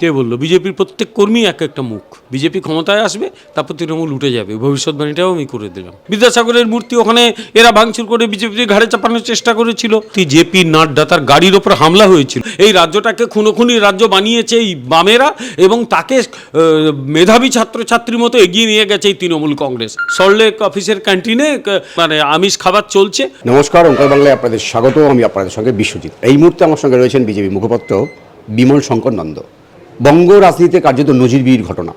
কে বললো? বিজেপির প্রত্যেক কর্মী এক একটা মুখ। বিজেপি ক্ষমতায় আসবে, তারপর তৃণমূল উঠে যাবে, ভবিষ্যৎবাণীটাও আমি করে দিলাম। বিদ্যাসাগরের মূর্তি ওখানে এরা ভাঙচুর করে বিজেপির ঘাড়ে চাপানোর চেষ্টা করেছিল। জেপি নাড্ডা, তার গাড়ির ওপর হামলা হয়েছিল। এই রাজ্যটাকে খুনোখুনির রাজ্য বানিয়েছে এই বামেরা, এবং তাকে মেধাবী ছাত্রছাত্রীর মতো এগিয়ে নিয়ে গেছে এই তৃণমূল কংগ্রেস। সল্টলেক অফিসের ক্যান্টিনে মানে আমিষ খাবার চলছে। নমস্কার, ওঙ্কার বাংলায় আপনাদের স্বাগত। আমি আপনাদের সঙ্গে বিশ্বজিৎ। এই মুহূর্তে আমার সঙ্গে রয়েছেন বিজেপি মুখপাত্র বিমল শঙ্কর নন্দ। বঙ্গ রাজনীতিতে কার্যত নজিরবিহীন ঘটনা।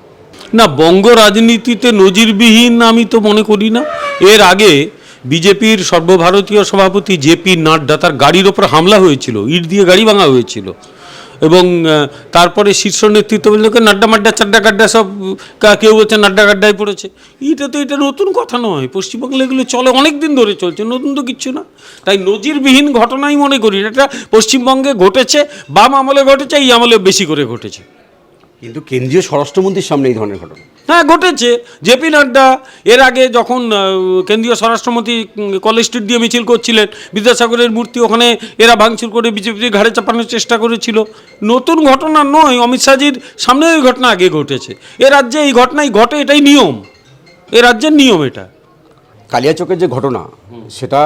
না, বঙ্গ রাজনীতিতে নজিরবিহীন আমি তো মনে করি না। এর আগে বিজেপির সর্বভারতীয় সভাপতি জেপি নাড্ডা, তার গাড়ির ওপর হামলা হয়েছিল, ইট দিয়ে গাড়ি ভাঙা হয়েছিল, এবং তারপরে শীর্ষ নেতৃত্ববৃন্দকে নাড্ডা মাড্ডা চাড্ডা গাড্ডা সব, কেউ বলছে নাড্ডা গাড্ডায় পড়েছে। এটা নতুন কথা নয়, পশ্চিমবাংলা এগুলো চলে, অনেক দিন ধরে চলছে, নতুন তো কিচ্ছু না। তাই নজিরবিহীন ঘটনাই মনে করি না। এটা পশ্চিমবঙ্গে ঘটেছে, বাম আমলে ঘটেছে, এই আমলে বেশি করে ঘটেছে। কিন্তু কেন্দ্রীয় স্বরাষ্ট্রমন্ত্রীর সামনে এই ধরনের ঘটনা, হ্যাঁ ঘটেছে। জেপি নাড্ডা এর আগে যখন কেন্দ্রীয় স্বরাষ্ট্রমন্ত্রী কলেজ স্ট্রিট দিয়ে মিছিল করছিলেন, বিদ্যাসাগরের মূর্তি ওখানে এরা ভাঙচুর করে বিজেপির ঘাড়ে চাপানোর চেষ্টা করেছিল। নতুন ঘটনা নয়, অমিত শাহজির সামনে ওই ঘটনা আগে ঘটেছে। এ রাজ্যে এই ঘটনাই ঘটে, এটাই নিয়ম, এ রাজ্যের নিয়ম এটা। কালিয়াচকের যে ঘটনা, সেটা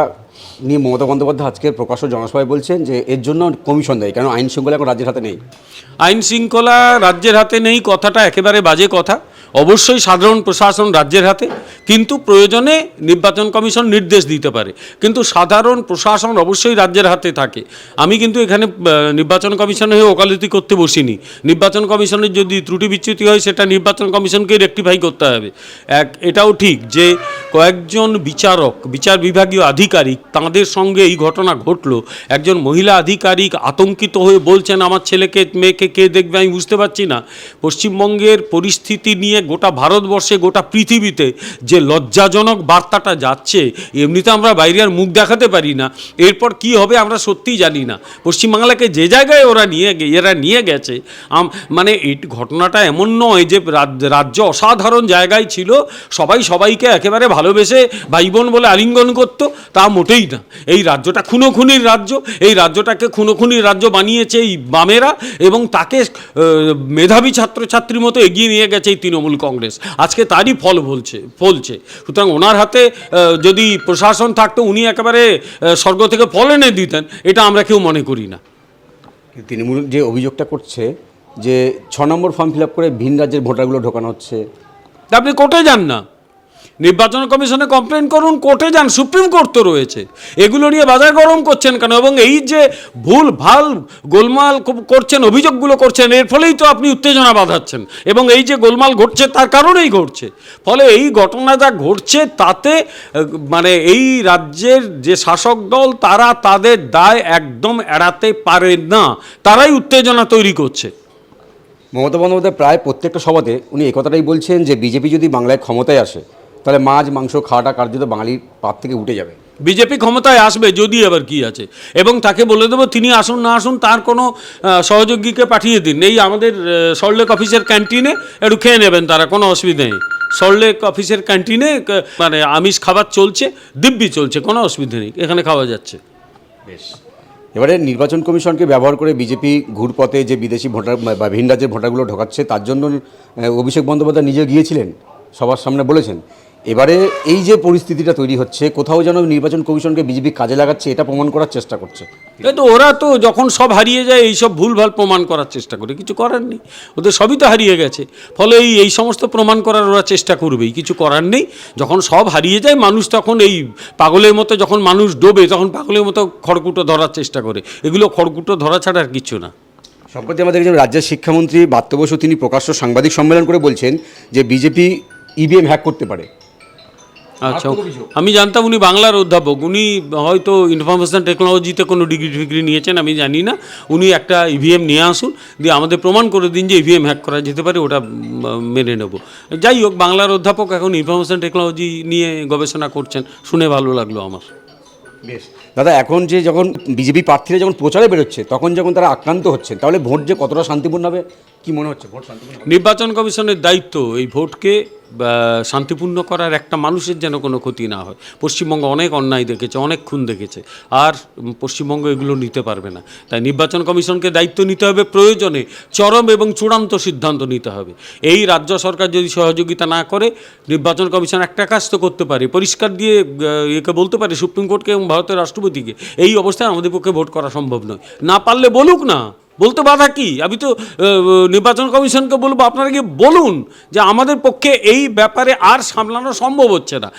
নিয়ে মমতা বন্দ্যোপাধ্যায় আজকের প্রকাশ্য জনসভায় বলছেন যে এর জন্য কমিশন দেয়, কারণ আইন শৃঙ্খলা এখন রাজ্যের হাতে নেই। আইন শৃঙ্খলা রাজ্যের হাতে নেই কথাটা একেবারে বাজে কথা। অবশ্যই সাধারণ প্রশাসন রাজ্যের হাতে, কিন্তু প্রয়োজনে নির্বাচন কমিশন নির্দেশ দিতে পারে, কিন্তু সাধারণ প্রশাসন অবশ্যই রাজ্যের হাতে থাকে। আমি কিন্তু এখানে নির্বাচন কমিশন হয়ে ওকালতি করতে বসিনি। নির্বাচন কমিশনের যদি ত্রুটি বিচ্যুতি হয়, সেটা নির্বাচন কমিশনকেই রেকটিফাই করতে হবে। এটাও ঠিক যে কয়েকজন বিচার বিভাগীয় আধিকারিক, তাঁদের সঙ্গে এই ঘটনা ঘটলো। একজন মহিলা আধিকারিক আতঙ্কিত হয়ে বলছেন, আমার ছেলেকে মেয়েকে কে দেখবে, আমি বুঝতে পারছি না। পশ্চিমবঙ্গের পরিস্থিতি নিয়ে গোটা ভারতবর্ষে, গোটা পৃথিবীতে যে লজ্জাজনক বার্তাটা যাচ্ছে, এমনিতে আমরা বাইরে আর মুখ দেখাতে পারি না, এরপর কি হবে আমরা সত্যিই জানি না। পশ্চিমবাংলাকে যে জায়গায় এরা নিয়ে গেছে, মানে এই ঘটনাটা এমন নয় যে রাজ্য অসাধারণ জায়গায় ছিল, সবাই সবাইকে একেবারে ভালোবেসে ভাই বোন বলে আলিঙ্গন করত, তা মোটেই না। এই রাজ্যটা খুনোখুনির রাজ্য, এই রাজ্যটাকে খুনোখুনির রাজ্য বানিয়েছে এই বামেরা, এবং তাকে মেধাবী ছাত্রছাত্রীর মতো এগিয়ে নিয়ে গেছে এই তৃণমূল কংগ্রেস। আজকে তারই ফলছে। সুতরাং ওনার হাতে যদি প্রশাসন থাকতো, উনি একেবারে স্বর্গ থেকে ফল এনে দিতেন, এটা আমরা কেউ মনে করি না। তৃণমূল যে অভিযোগটা করছে যে 6 নম্বর ফর্ম ফিল আপ করে ভিন রাজ্যের ভোটারগুলো ঢোকানো হচ্ছে। আপনি কোর্টে যান না, নির্বাচন কমিশনে কমপ্লেন করুন, কোর্টে যান, সুপ্রিম কোর্ট তো রয়েছে। এগুলো নিয়ে বাজার গরম করছেন কেন? এবং এই যে ভুল ভাল গোলমাল করছেন, অভিযোগগুলো করছেন, এর ফলেই তো আপনি উত্তেজনা বাঁধাচ্ছেন, এবং এই যে গোলমাল ঘটছে তার কারণেই ঘটছে। ফলে এই ঘটনা যা ঘটছে, তাতে মানে এই রাজ্যের যে শাসক দল, তারা তাদের দায় একদম এড়াতে পারে না, তারাই উত্তেজনা তৈরি করছে। মমতা বন্দ্যোপাধ্যায় প্রায় প্রত্যেকটা সভাতে উনি এই কথাটাই বলছেন যে বিজেপি যদি বাংলায় ক্ষমতায় আসে, তাহলে মাছ মাংস খাওয়াটা কার্যত বাঙালির পাত থেকে উঠে যাবে। বিজেপি ক্ষমতায় আসবে যদি, আবার কি আছে, এবং তাকে বলে দেবো তিনি আসুন না আসুন, তার কোনো সহযোগীকে পাঠিয়ে দিন। এই আমাদের সল্টলেক অফিসের ক্যান্টিনে একটু খেয়ে নেবেন তারা, কোনো অসুবিধা নেই। সল্টলেক অফিসের ক্যান্টিনে মানে আমিষ খাবার চলছে, দিব্যি চলছে, কোনো অসুবিধা নেই, এখানে খাওয়া যাচ্ছে। বেশ, এবারে নির্বাচন কমিশনকে ব্যবহার করে বিজেপি ঘুরপথে যে বিদেশি ভোটার বা ভিন রাজ্যের ভোটারগুলো ঢোকাচ্ছে, তার জন্য অভিষেক বন্দ্যোপাধ্যায় নিজে গিয়েছিলেন, সবার সামনে বলেছেন। এবারে এই যে পরিস্থিতিটা তৈরি হচ্ছে, কোথাও যেন নির্বাচন কমিশনকে বিজেপি কাজে লাগাচ্ছে, এটা প্রমাণ করার চেষ্টা করছে। তো ওরা তো যখন সব হারিয়ে যায়, এইসব ভুলভাল প্রমাণ করার চেষ্টা করে, কিছু করার নেই, ওদের সবই তো হারিয়ে গেছে। ফলে এই সমস্ত প্রমাণ করার ওরা চেষ্টা করবেই, কিছু করার নেই। যখন সব হারিয়ে যায় মানুষ, তখন এই পাগলের মতো, যখন মানুষ ডোবে, তখন পাগলের মতো খড়কুটো ধরার চেষ্টা করে। এগুলো খড়কুটো ধরা ছাড়া আর কিছু না। সম্প্রতি আমাদের একজন রাজ্যের শিক্ষামন্ত্রী ব্রাত্য বসু, তিনি প্রকাশ্য সাংবাদিক সম্মেলন করে বলছেন যে বিজেপি ইভিএম হ্যাক করতে পারে। আচ্ছা, আমি জানতাম উনি বাংলার অধ্যাপক, উনি হয়তো ইনফরমেশন টেকনোলজিতে কোনো ডিগ্রি নিয়েছেন, আমি জানি না। উনি একটা ইভিএম নিয়ে আসুন, দিয়ে আমাদের প্রমাণ করে দিন যে ইভিএম হ্যাক করা যেতে পারে, ওটা মেনে নেব। যাই হোক, বাংলার অধ্যাপক এখন ইনফরমেশন টেকনোলজি নিয়ে গবেষণা করছেন, শুনে ভালো লাগলো আমার। বেশ দাদা, এখন যে যখন বিজেপি প্রার্থীরা যখন প্রচারে বেরোচ্ছে, তখন যখন তারা আক্রান্ত হচ্ছেন, তাহলে ভোট যে কতটা শান্তিপূর্ণ হবে কি মনে হচ্ছে? ভোট শান্তিপূর্ণ? নির্বাচন কমিশনের দায়িত্ব এই ভোটকে শান্তিপূর্ণ করার একটা মানুষের যেন কোনো ক্ষতি না হয়। পশ্চিমবঙ্গ অনেক অন্যায় দেখেছে, অনেক খুন দেখেছে, আর পশ্চিমবঙ্গ এগুলো নিতে পারবে না। তাই নির্বাচন কমিশনকে দায়িত্ব নিতে হবে, প্রয়োজনে চরম এবং চূড়ান্ত সিদ্ধান্ত নিতে হবে। এই রাজ্য সরকার যদি সহযোগিতা না করে, নির্বাচন কমিশন একটা কাজ তো করতে পারে, পরিষ্কার দিয়ে একে বলতে পারে সুপ্রিম কোর্টকে এবং ভারতের রাষ্ট্রপতিকে, এই অবস্থায় আমাদের পক্ষে ভোট করা সম্ভব নয়। না পারলে বলুক না, বলতে বাধা কি? আমি তো নির্বাচন কমিশনকে বলবো, আপনারা গিয়ে বলুন যে আমাদের পক্ষে এই ব্যাপারে আর সামলানো সম্ভব হচ্ছে না,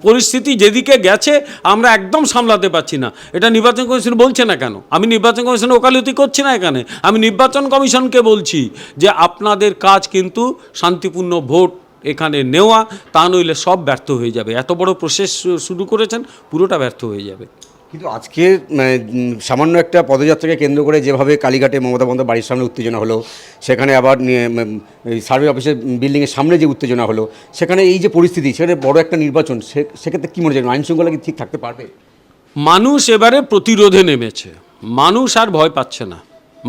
পরিস্থিতি যেদিকে গেছে আমরা একদম সামলাতে পারছি না। এটা নির্বাচন কমিশন বলছে না কেন? আমি নির্বাচন কমিশনে ওকালতি করছি না এখানে, আমি নির্বাচন কমিশনকে বলছি যে আপনাদের কাজ কিন্তু শান্তিপূর্ণ ভোট এখানে নেওয়া, তা নইলে সব ব্যর্থ হয়ে যাবে। এত বড় প্রসেস শুরু করেছেন, পুরোটা ব্যর্থ হয়ে যাবে। কিন্তু আজকে সামান্য একটা পদযাত্রাকে কেন্দ্র করে যেভাবে কালীঘাটে মমতা বন্দ্যোপাধ্যায়ের বাড়ির সামনে উত্তেজনা হলো, সেখানে আবার সার্ভে অফিসের বিল্ডিংয়ের সামনে যে উত্তেজনা হলো, সেখানে এই যে পরিস্থিতি, সেখানে বড় একটা নির্বাচন, সেক্ষেত্রে কী মনে হয় আইন শৃঙ্খলা কি ঠিক থাকতে পারবে? মানুষ এবারে প্রতিরোধে নেমেছে, মানুষ আর ভয় পাচ্ছে না,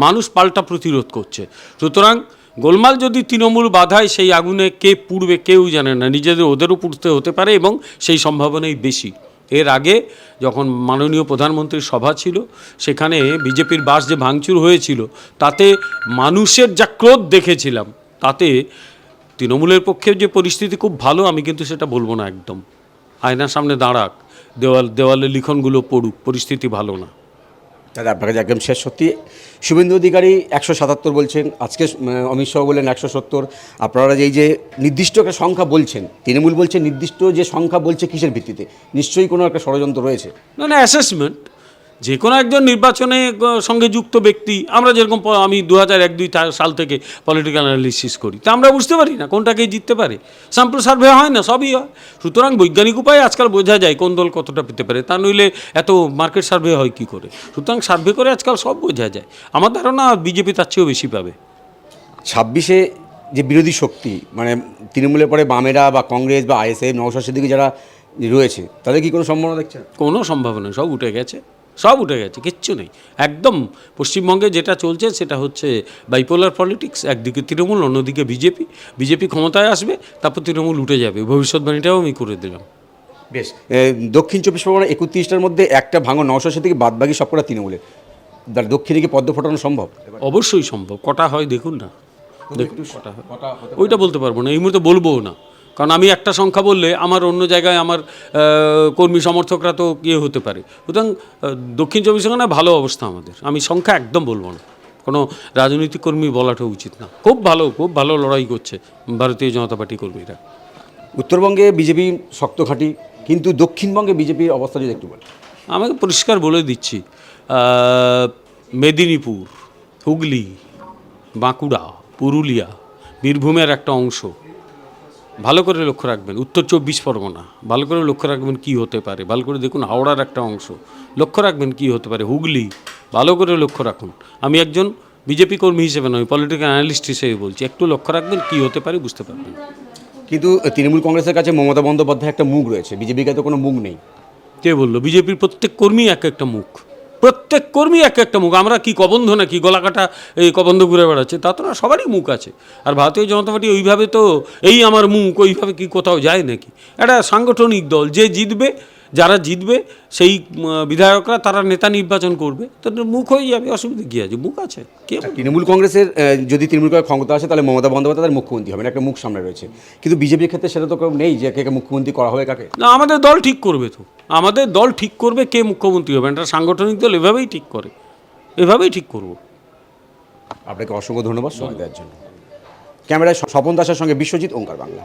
মানুষ পাল্টা প্রতিরোধ করছে। সুতরাং গোলমাল যদি তৃণমূল বাধায়, সেই আগুনে কে পুড়বে কেউ জানে না, নিজেদের ওদেরও পুড়তে হতে পারে এবং সেই সম্ভাবনাই বেশি। এর আগে যখন মাননীয় প্রধানমন্ত্রীর সভা ছিল, সেখানে বিজেপির বাস যে ভাঙচুর হয়েছিল, তাতে মানুষের যা ক্রোধ দেখেছিলাম, তাতে তৃণমূলের পক্ষে যে পরিস্থিতি খুব ভালো, আমি কিন্তু সেটা বলবো না একদম। আয়নার সামনে দাঁড়াক, দেওয়ালে লিখনগুলো পড়ুক, পরিস্থিতি ভালো না। দাদা আপনার কাছে একদম শেষ, সত্যি শুভেন্দু অধিকারী 177 বলছেন, আজকে অমিত শাহ বললেন 170। আপনারা যে নির্দিষ্ট একটা সংখ্যা বলছেন, তৃণমূল বলছে নির্দিষ্ট যে সংখ্যা বলছে, কিসের ভিত্তিতে? নিশ্চয়ই কোনো একটা ষড়যন্ত্র রয়েছে। না, অ্যাসেসমেন্ট। যে কোনো একজন নির্বাচনে সঙ্গে যুক্ত ব্যক্তি, আমরা যেরকম আমি 2001-2 সাল থেকে পলিটিক্যাল অ্যানালিসিস করি, তা আমরা বুঝতে পারি না কোনটাকে জিততে পারে। স্যাম্পল সার্ভে হয় না, সবই হয়। সুতরাং বৈজ্ঞানিক উপায়ে আজকাল বোঝা যায় কোন দল কতটা পেতে পারে, তা নইলে এত মার্কেট সার্ভে হয় কী করে? সুতরাং সার্ভে করে আজকাল সব বোঝা যায়। আমার ধারণা বিজেপি তার চেয়েও বেশি পাবে। 26-এ যে বিরোধী শক্তি, মানে তৃণমূলের পরে বামেরা বা কংগ্রেস বা আইএসএফ, নওশাদ সিদ্দিকী যারা রয়েছে, তাদের কি কোনো সম্ভাবনা দেখছেন? কোনো সম্ভাবনা নেই, সব উঠে গেছে, সব উঠে গেছে, কিচ্ছু নেই। একদম পশ্চিমবঙ্গে যেটা চলছে সেটা হচ্ছে বাইপোলার পলিটিক্স। একদিকে তৃণমূল, অন্যদিকে বিজেপি। বিজেপি ক্ষমতায় আসবে, তারপর তৃণমূল উঠে যাবে, ভবিষ্যৎবাণীটাও আমি করে দিলাম। বেশ, দক্ষিণ 24 পরগনা 31টার মধ্যে একটা ভাঙো নওশাদ সিদ্দিকী, বাদবাকি সবকটা তৃণমূলের। দক্ষিণে কি পদ্ম ফোটানো সম্ভব? অবশ্যই সম্ভব। কটা হয় দেখুন না, দেখুন কটা হয়, ওইটা বলতে পারবো না এই মুহূর্তে, বলবোও না। কারণ আমি একটা সংখ্যা বললে আমার অন্য জায়গায় আমার কর্মী সমর্থকরা তো ইয়ে হতে পারে। সুতরাং দক্ষিণ 24 পরগনায় ভালো অবস্থা আমাদের, আমি সংখ্যা একদম বলবো না। কোনো রাজনৈতিক কর্মী বলাটা উচিত না। খুব ভালো লড়াই করছে ভারতীয় জনতা পার্টি কর্মীরা। উত্তরবঙ্গে বিজেপি শক্ত ঘাঁটি, কিন্তু দক্ষিণবঙ্গে বিজেপির অবস্থা যদি একটু বলেন। আমাকে পরিষ্কার বলে দিচ্ছি, মেদিনীপুর, হুগলি, বাঁকুড়া, পুরুলিয়া, বীরভূমের একটা অংশ, ভালো করে লক্ষ্য রাখবেন। উত্তর 24 পরগনা ভালো করে লক্ষ্য রাখবেন কী হতে পারে, ভালো করে দেখুন। হাওড়ার একটা অংশ লক্ষ্য রাখবেন কী হতে পারে। হুগলি ভালো করে লক্ষ্য রাখুন। আমি একজন বিজেপি কর্মী হিসেবে নয়, পলিটিক্যাল অ্যানালিস্ট হিসেবে বলছি, একটু লক্ষ্য রাখবেন কী হতে পারে, বুঝতে পারবেন। কিন্তু তৃণমূল কংগ্রেসের কাছে মমতা বন্দ্যোপাধ্যায় একটা মুখ রয়েছে, বিজেপির কাছে কোনো মুখ নেই। কে বললো? বিজেপির প্রত্যেক কর্মী এক একটা মুখ, প্রত্যেক কর্মী এক একটা মুখ। আমরা কি কবন্ধ নাকি গলা কাটা এই কবন্ধ ঘুরে বেড়াচ্ছে? তা তো না, সবারই মুখ আছে। আর ভারতীয় জনতা পার্টি ওইভাবে তো এই আমার মুখ ওইভাবে কি কোথাও যায় নাকি? একটা সাংগঠনিক দল, যে জিতবে, যারা জিতবে সেই বিধায়করা তারা নেতা নির্বাচন করবে, তাদের মুখ হয়ে যাবে, অসুবিধা কী আছে? মুখ আছে। কে? তৃণমূল কংগ্রেসের যদি তৃণমূল কংগ্রেস ক্ষমতা আসে, তাহলে মমতা বন্দ্যোপাধ্যায় তাদের মুখ্যমন্ত্রী হবেন, একটা মুখ সামনে রয়েছে। কিন্তু বিজেপির ক্ষেত্রে সেটা তো কেউ নেই যে কে মুখ্যমন্ত্রী করা হবে কাকে। না, আমাদের দল ঠিক করবে তো, আমাদের দল ঠিক করবে কে মুখ্যমন্ত্রী হবে। এটা সাংগঠনিক দল এভাবেই ঠিক করে, এভাবেই ঠিক করব। আপনাকে অসংখ্য ধন্যবাদ সময় দেওয়ার জন্য। ক্যামেরায় স্বপন দাসের সঙ্গে বিশ্বজিৎ, ওঙ্কার বাংলা।